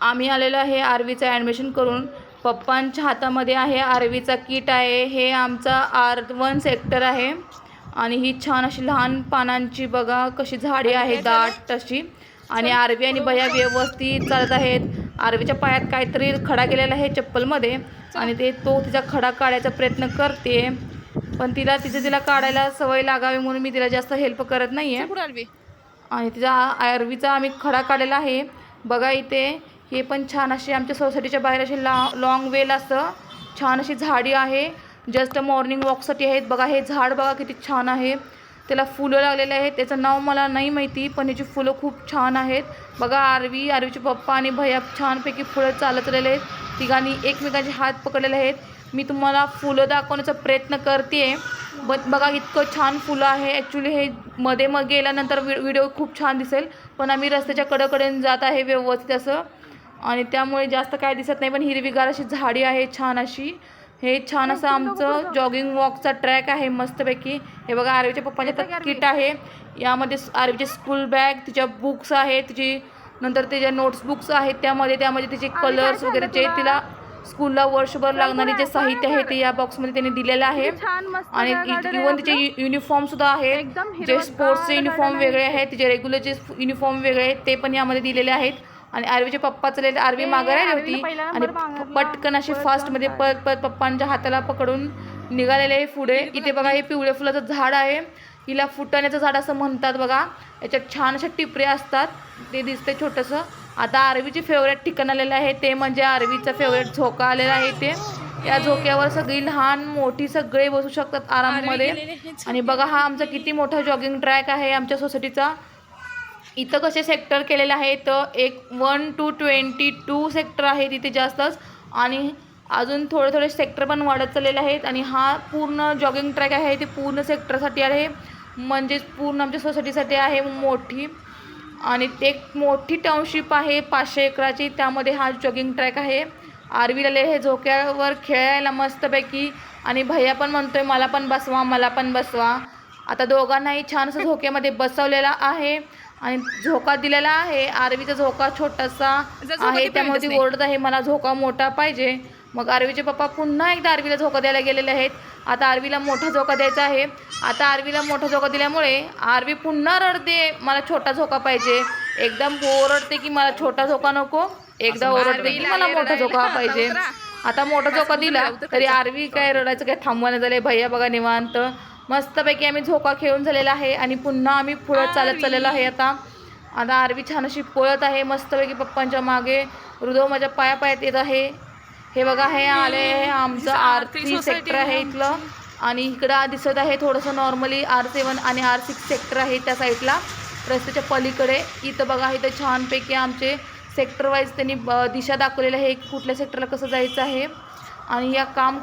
आम्ही आलेलो आहे आरवीचं ॲडमिशन करून. पप्पांच्या हातामध्ये आहे आरवीचा किट आहे. हे आमचा R1 सेक्टर आहे आणि ही छान अशी लहान पानांची बघा कशी झाडे आहे दाट अशी. आणि आरवी आणि भैया व्यवस्थित चालत आहेत. आरवीच्या पायात काहीतरी खडा केलेला आहे चप्पलमध्ये आणि तो तिचा खडा काढायचा प्रयत्न करते, पण तिला काढायला सवय लागावी म्हणून मी तिला जास्त हेल्प करत नाही आहे. आणि तिचा आरवीचा आम्ही खडा काढलेला आहे बघा इथे. हे पण छान अशी आमच्या सोसायटीच्या बाहेर अशी लॉंग वेल असं छान अशी झाडी आहे, जस्ट मॉर्निंग वॉकसाठी आहेत बघा. हे झाड बघा किती छान आहे, त्याला फुलं लागलेले आहेत. त्याचं नाव मला नाही माहिती, पण याची फुलं खूप छान आहेत बघा. आरवीचे पप्पा आणि भैया छानपैकी फुलं चालत आलेले आहेत. तिघांनी एकमेकांचे हात पकडलेले आहेत. मी तुम्हाला फुलं दाखवण्याचा प्रयत्न करते बघा. इतकं छान फुलं आहे. ॲक्च्युली हे मध्ये गेल्यानंतर व्हिडिओ खूप छान दिसेल, पण आम्ही रस्त्याच्या कडेकडेने जात आहे व्यवस्थित असं, आणि त्यामुळे जास्त काय दिसत नाही. पण हिरवीगार अशी झाडी आहे छान अशी. हे छान असं आमचं जॉगिंग वॉकचा ट्रॅक आहे मस्तपैकी. हे बघा आरवीच्या पप्पांच्या किट आहे. यामध्ये आरवीचे स्कूल बॅग, तिच्या बुक्स आहेत, तिची नंतर त्याच्या नोट्सबुक्स आहेत, त्यामध्ये तिचे कलर्स वगैरेचे तिला स्कूलला वर्षभर लागणारे जे साहित्य आहे ते या बॉक्समध्ये त्यांनी दिलेलं आहे. आणि इवन तिचे युनिफॉर्मसुद्धा आहेत, जे स्पोर्ट्सचे युनिफॉर्म वेगळे आहेत, तिचे रेग्युलरचे युनिफॉर्म वेगळे आहेत, ते पण यामध्ये दिलेले आहेत. आणि आरवीचे पप्पा चाललेले, आरवी मागे राहिली होती आणि पटकन अशी फास्टमध्ये पळत पप्पांच्या हाताला पकडून निघालेले आहे पुढे. इथे बघा हे पिवळ्या फुलाचं झाड आहे, हिला फुटाण्याचं झाड असं म्हणतात बघा. याच्यात छान अशा टिपऱ्या असतात, ते दिसते छोटंसं. आता आरवीची फेवरेट ठिकाण आलेलं आहे, ते म्हणजे आरवीचा फेवरेट झोका आलेला आहे. ते या झोक्यावर सगळी लहान मोठी सगळे बसू शकतात आराममध्ये. आणि बघा हा आमचा किती मोठा जॉगिंग ट्रॅक आहे आमच्या सोसायटीचा. इथं कसे सेक्टर केलेले आहेत, तर 1 to 22 सेक्टर आहे तिथे जास्तच, आणि अजून थोडे सेक्टर पण वाढत चाललेले आहेत. आणि हा पूर्ण जॉगिंग ट्रॅक आहे ते पूर्ण सेक्टरसाठी आहे, म्हणजेच पूर्ण आमच्या सोसायटीसाठी आहे मोठी. आणि ते एक मोठी टाउनशिप आहे 500 एकराची, त्यामध्ये हा जॉगिंग ट्रॅक आहे. आरवीला हे झोक्यावर खेळायला मस्तपैकी, आणि भैया पण म्हणतोय मला पण बसवा. आता दोघांनाही छान असं झोक्यामध्ये बसवलेला आहे आणि झोका दिलेला आहे. आरवीचा झोका छोटासा आहे त्यामुळे ती ओरडत आहे मला झोका मोठा पाहिजे. मग आरवीचे पप्पा पुन्हा एकदा आरवीला झोका द्यायला गेलेले आहेत. आता आरवीला मोठा झोका द्यायचा आहे. आता आरवीला मोठा झोका दिल्यामुळे आरवी पुन्हा रडते मला छोटा झोका पाहिजे. एकदम ओरडते की मला छोटा झोका नको, एकदा ओरडते की मला मोठा झोका पाहिजे. आता मोठा झोका दिला तरी आरवी काय रडायचं काय थांबवायला झाले. भैया बघा निवांत मस्तपैकी आम्ही झोका खेळून झालेला आहे आणि पुन्हा आम्ही पुढं चाललेलो आहे. आता आरवी छान अशी पळत आहे मस्तपैकी पप्पांच्या मागे. हृदय माझ्या पायात येत आहे. हे बघा हे आले आहे आमचं R3 सेक्टर आहे इथलं, आणि इकडं दिसत आहे थोडंसं नॉर्मली R7 आणि R6 सेक्टर आहे त्या साईडला रस्त्याच्या पलीकडे. इथं बघा इथं छानपैकी आमचे सेक्टर वाईज त्यांनी दिशा दाखवलेली आहे कुठल्या सेक्टरला कसं जायचं आहे. आणि या काम